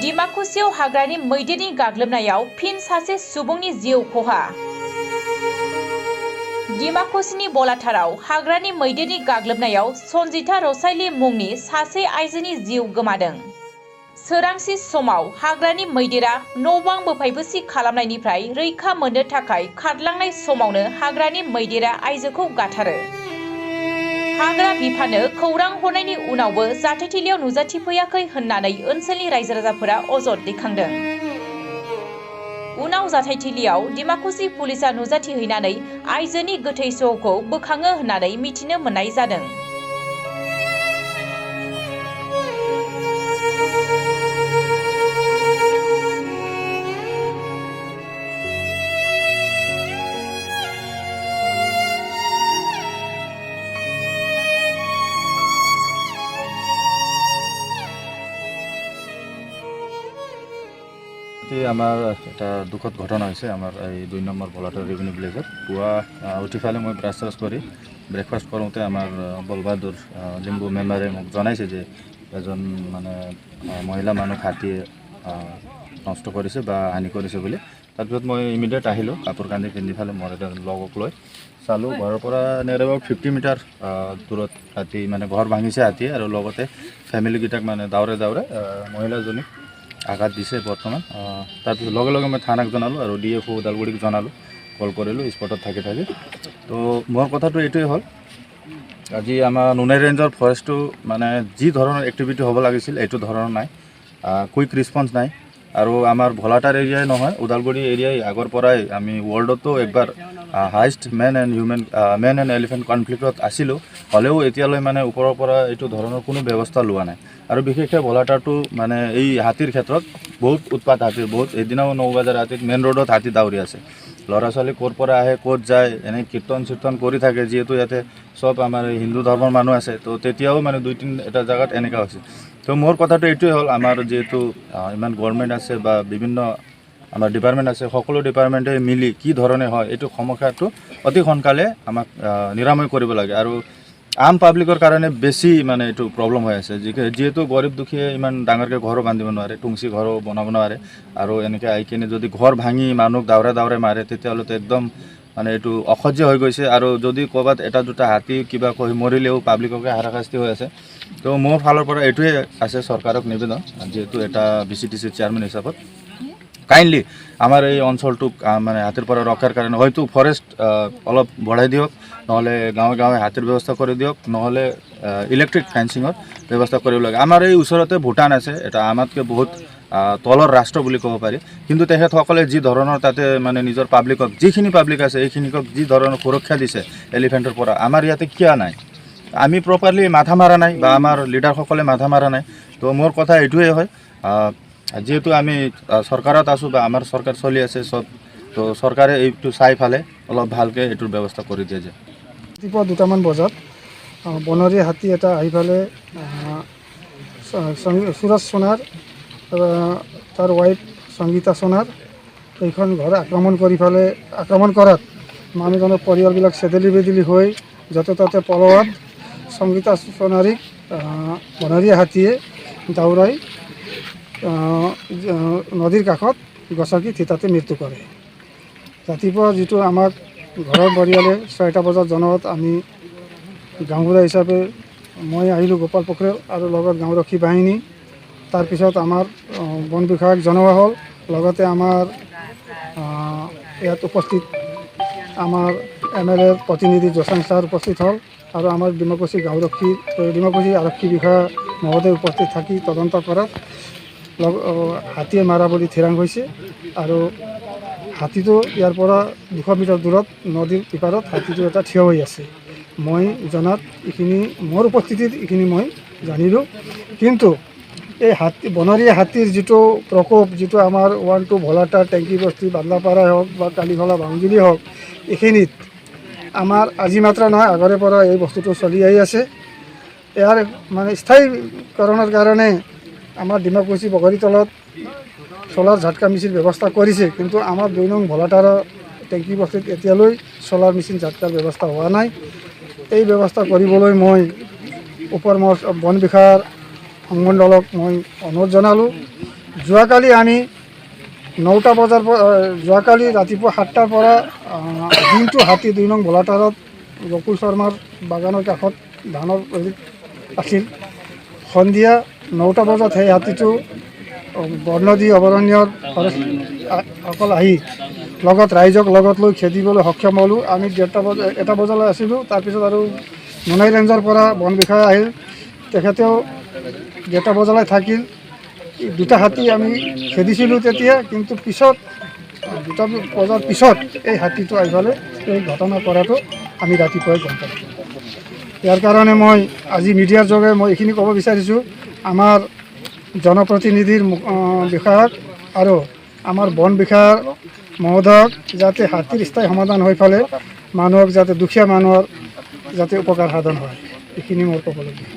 डिमाकुसियाव हाग्रानि मैदेरनि गाग्लोबनायाव फिन सासे सुबुंनि जिउ खहा। डिमाकुसिनि बलाथाराव हाग्रानि मैदेरनि गाग्लोबनायाव सन्जिता रसाइली मुंनि सासे आइजोनि जिउ गोमादों। सोरांसि समाव हाग्रानि मैदेरा न'-बां बोफायबोसि खालामनायनिफ्राय रैखा मोननो थाखाय खारलांनाय समावनो हाग्रानि मैदेरा आइजोखौ गाथारो। हाग्रा बिफाननो खौरां हरनायनि उनावबो जाथायथिलियाव नुजाथिफैयाखै होननानै ओनसोलनि रायजो राजाफोरा अजद दैखांदों। उनाव जाथायथिलियाव डिमाकुसि पुलिसा नुजाथिहैनानै आइजोनि गोथै सहखौ बोखाङो होननानै मिथिनो मोननाय जादों। আমার এটা দুঃখদ ঘটনা হয়েছে। আমার এই 2 নম্বর বলাটার রেভিনিউ ভিলেজত পুয়া উঠি ফেলে মই ব্রাশ ট্রাশ করে ব্রেকফাস্ট কৰোঁতে আমাৰ বলবাহাদুৰ লিম্বু মেম্বাৰে মোক জনাইছে যে এজন মানে মহিলা মানুহ হাতীয়ে নষ্ট কৰিছে বা হানি কৰিছে বুলি। তাৰপিছত মই ইমিডিয়েট আহিলোঁ, কাপোৰ কানি পিন্ধি ফেলে মোৰ এটা লগক লৈ চালোঁ। ঘৰৰ পৰা নিয়াৰ এবাউট 50 মিটাৰ দূৰত হাতী মানে ঘৰ ভাঙিছে হাতীয়ে, আৰু লগতে ফেমিলিকেইটাক মানে দাউৰে দাউৰে মহিলাজনীক আঘাত দিছে বৰ্তমান। তাৰপিছত লগে লগে মই থানাক জনালোঁ আৰু DFO ওদালগুৰিক জনালোঁ, কল কৰিলোঁ স্পটত থাকি। তো মোৰ কথাটো এইটোৱে হ'ল, আজি আমাৰ নুনাই ৰেঞ্জৰ ফৰেষ্টটো মানে যি ধৰণৰ এক্টিভিটি হ'ব লাগিছিল এইটো ধৰণৰ নাই, কুইক ৰেছপন্স নাই। আৰু আমাৰ ভলাটাৰ এৰিয়াই নহয়, ওদালগুৰি এৰিয়াই আগৰ পৰাই আমি ৱৰ্ল্ডতো একবাৰ হাইষ্ট মেন এণ্ড এলিফেণ্ট কনফ্লিক্টত আছিলোঁ, হ'লেও এতিয়ালৈ মানে ওপৰৰ পৰা এইটো ধৰণৰ কোনো ব্যৱস্থা লোৱা নাই। আৰু বিশেষকৈ ভলাটাৰটো মানে এই হাতীৰ ক্ষেত্ৰত বহুত উৎপাত হাতীৰ, বহুত এদিনাও 9 বজাৰ ৰাতিত মেইন ৰোডত হাতী দাউৰি আছে। ল'ৰা ছোৱালী ক'ৰ পৰা আহে ক'ত যায় এনে কীৰ্তন চিৰ্তন কৰি থাকে, যিহেতু ইয়াতে চব আমাৰ হিন্দু ধৰ্মৰ মানুহ আছে। তো তেতিয়াও মানে 2-3 এটা জেগাত এনেকুৱা হৈছে। তো মোৰ কথাটো এইটোৱে হ'ল, আমাৰ যিহেতু ইমান গভৰ্ণমেণ্ট আছে বা বিভিন্ন আমাৰ ডিপাৰ্টমেণ্ট আছে, সকলো ডিপাৰ্টমেণ্টে মিলি কি ধৰণে হয় এইটো সমস্যাটো অতি সোনকালে আমাক নিৰাময় কৰিব লাগে। আৰু আম পাব্লিকৰ কাৰণে বেছি মানে এইটো প্ৰব্লেম হৈ আছে, যিহেতু গৰীব দুখীয়ে ইমান ডাঙৰকৈ ঘৰো বান্ধিব নোৱাৰে, টুংচি ঘৰো বনাব নোৱাৰে। আৰু এনেকৈ আহি কিনে যদি ঘৰ ভাঙি মানুহক দাউৰে দাউৰে মাৰে তেতিয়াহ'লেতো একদম মানে এইটো অসহ্য হৈ গৈছে। আৰু যদি ক'ৰবাত এটা দুটা হাতী কিবা কৈ মৰিলেও পাব্লিককে হাৰাশাস্তি হৈ আছে। তো মোৰ ফালৰ পৰা এইটোৱে আছে চৰকাৰক নিবেদন, যিহেতু এটা VCTC চেয়াৰমেন হিচাপত কাইণ্ডলি আমাৰ এই অঞ্চলটোক মানে হাতীৰ পৰা ৰক্ষাৰ কাৰণে হয়তো ফৰেষ্ট অলপ বঢ়াই দিয়ক, নহ'লে গাঁৱে গাঁৱে হাতীৰ ব্যৱস্থা কৰি দিয়ক, নহ'লে ইলেক্ট্ৰিক ফেন্সিঙৰ ব্যৱস্থা কৰিব লাগে। আমাৰ এই ওচৰতে ভূটান আছে, এটা আমাতকৈ বহুত তলৰ ৰাষ্ট্ৰ বুলি ক'ব পাৰি, কিন্তু তেখেতসকলে যি ধৰণৰ তাতে মানে নিজৰ পাব্লিকক, যিখিনি পাব্লিক আছে এইখিনিক যি ধৰণৰ সুৰক্ষা দিছে এলিফেণ্টৰ পৰা, আমাৰ ইয়াতে কিয় নাই? আমি প্ৰপাৰলি মাথা মাৰা নাই বা আমাৰ লিডাৰসকলে মাথা মাৰা নাই। তো মোৰ কথা এইটোৱে হয়, যিহেতু আমি চৰকাৰত আছোঁ বা আমাৰ চৰকাৰ চলি আছে চব, তো চৰকাৰে এইটো চাই ফালে অলপ ভালকৈ এইটোৰ ব্যৱস্থা কৰি দিয়ে যে। ৰাতিপুৱা 2টামান বজাত বনৰীয়া হাতী এটা আহি পেলে সুৰজ সোণাৰ তাৰ ৱাইফ সংগীতা সোণাৰ এইখন ঘৰ আক্ৰমণ কৰাত মানুহজনৰ পৰিয়ালবিলাক চেদেলি বেদেলি হৈ য'তে ত'তে পলোৱাত সংগীতা সোণাৰীক বনৰীয়া হাতীয়ে দাউৰাই নদীৰ কাষত গছকি থিতাতে মৃত্যু কৰে। ৰাতিপুৱা যিটো আমাক ঘৰৰ পৰিয়ালে 6টা বজাত জনোৱাত আমি গাঁওবুঢ়া হিচাপে মই আহিলোঁ গোপালপুখুৰী আৰু লগত গাঁওৰক্ষী বাহিনী। তাৰপিছত আমাৰ বন বিভাগক জনোৱা হ'ল, লগতে আমাৰ ইয়াত উপস্থিত আমাৰ MLA প্ৰতিনিধি জোচাং ছাৰ উপস্থিত হ'ল, আৰু আমাৰ ডিমাকুচি আৰক্ষী বিষয়া মহোদয় উপস্থিত থাকি তদন্ত কৰাত হাতীয়ে মাৰা বুলি থিৰাং হৈছে। আৰু হাতীটো ইয়াৰ পৰা 200 মিটাৰ দূৰত নদীৰ ইপাৰত হাতীটো এটা থিয় হৈ আছে। মই জনাত এইখিনি মোৰ উপস্থিতিত এইখিনি মই জানিলোঁ। কিন্তু এই বনৰীয়া হাতীৰ যিটো প্ৰকোপ, যিটো আমাৰ 1-2 ভলাটা টেংকি বস্তি বাদলাপাৰাই হওক বা কালিখলা বাংজুলি হওক, এইখিনিত আমাৰ আজি মাত্ৰ নহয় আগৰে পৰা এই বস্তুটো চলি আহি আছে। ইয়াৰ মানে স্থায়ীকৰণৰ কাৰণে আমাৰ ডিমাকুচি বগৰীতলত চ'লাৰ ঝাটকা মেচিন ব্যৱস্থা কৰিছে, কিন্তু আমাৰ 2 নং ভলাটাৰ টেংকি বস্তিত এতিয়ালৈ চ'লাৰ মেচিন ঝাটকাৰ ব্যৱস্থা হোৱা নাই। এই ব্যৱস্থা কৰিবলৈ মই বন বিষয়াৰ সংমণ্ডলক মই অনুৰোধ জনালোঁ যোৱাকালি আমি 9টা বজাৰ পৰা যোৱাকালি ৰাতিপুৱা 7টাৰ পৰা দিনটো হাতী 2 নং ভোলাটাৰত গকুল শৰ্মাৰ বাগানৰ কাষত ধানৰ হেৰিত আছিল। সন্ধিয়া 9টা বজাত সেই হাতীটো বৰ্ণদী অভয়াৰণ্যৰ অকল আহি লগত ৰাইজক লগত লৈ খেদিবলৈ সক্ষম হ'লোঁ। আমি 1টা বজালৈ আছিলোঁ। তাৰপিছত আৰু মনাই ৰেঞ্জৰ পৰা বন বিষয়া আহিল, তেখেতেও 1টা বজালৈ থাকিল। 2টা হাতী আমি খেদিছিলোঁ তেতিয়া, কিন্তু পিছত 2টা বজাৰ পিছত এই হাতীটো আহি পেলাই এই ঘটনা কৰাটো আমি ৰাতিপুৱাই গম পাইছোঁ। ইয়াৰ কাৰণে মই আজি মিডিয়াৰ যোগে মই এইখিনি ক'ব বিচাৰিছোঁ, আমাৰ জনপ্ৰতিনিধিৰ বিষয়াক আৰু আমাৰ বন বিষয়া মহোদয়ক যাতে হাতীৰ স্থায়ী সমাধান হৈ পেলাই মানুহক যাতে দুখীয়া মানুহৰ যাতে উপকাৰ সাধন হয়, এইখিনি মোৰ ক'বলগীয়া।